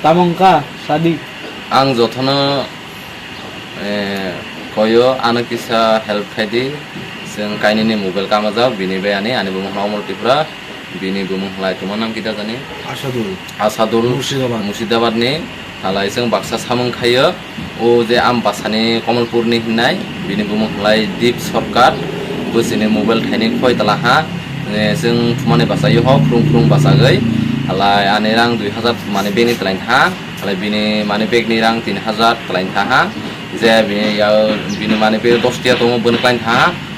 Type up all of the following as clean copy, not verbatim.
Tamangka Sadik Ang jotono koyo ano kisa help khaidi जों काइनिनि mobile कामाजाव बिनि बायानि आनि बुमुं हाव मल्टिफ्रा बिनि बुमुं हालाय तुमा नाम किता जानि आसादुल मुर्शिदाबादनि हालाय जों बाक्सा सामुं खायो ओ जे आमबासानि कमलपुरनि हिननाय बिनि बुमुं हालाय दीप सरकार बोसिनि मबाइल थाइनि खय तलाहा जों तुमानि बासायो ह फ्रुं बासागै हालाय आनि रां 2000 माने बेनि तलाइन हा हालाय बिनि माने बेगनि रां 3000 तलाइन हा जे बिनि माने बे 10 टिया दङ बन क्लाइन हा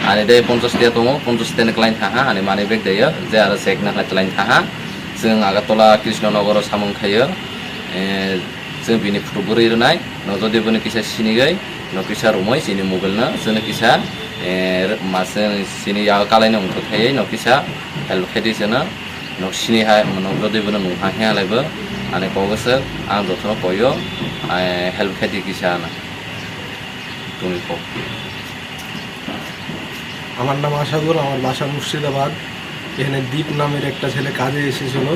आनि दे 50 टिया दङ 50 टिया क्लाइन हा आनि माने बेग दायो जे आरो सेक ना क्लाइन हा जों आगारतला कृष्णनगर सामुं खायो जों बिनि फुटबुरै रनाय न जदि बनि किसा सिनिगै न किसा रमै सिनि मबाइल न जों किसा मासे सिनि या कालायनो अंक थायो न किसा हेल्प खायदिसना न सिनि हा न जदि बनि नहा हेलायबो आनि कगसो आं जथनो कयो हेल्प खायदि किसा ना তুমি কো আমার নাম আসাদুল, আমার বাসা মুর্শিদাবাদ। এখানে দীপ নামের একটা ছেলে কাজে এসেছিল।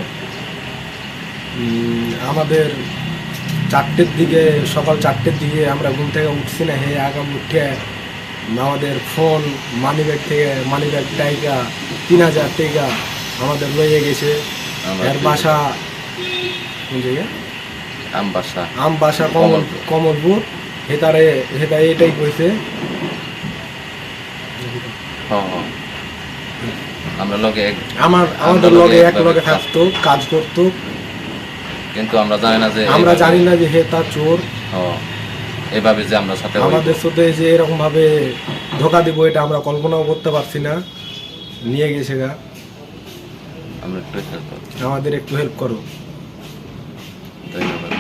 আমাদের 4টের দিকে, সকাল 4টের দিকে আমরা ঘুম থেকে উঠছি না, হে আগাম উঠে আমাদের ফোন মানিব্যাগ টাইকা 3000 টাকা আমাদের লইয়ে গেছে। এর বাসা কোন জায়গায়? আমবাসা কমলপুর। হেতারে এটাই কইছে আমাদের লগে এক লগে থাকতো, কাজ করতো, কিন্তু আমরা জানি না যে হে তা চোর। এভাবে যে আমরা সাথে আমাদের সাথে যে এরকম ভাবে ধোকা দিব এটা আমরা কল্পনাও করতে পারছি না। নিয়ে গেছে গা, আমাদের একটু হেল্প করো। ধন্যবাদ।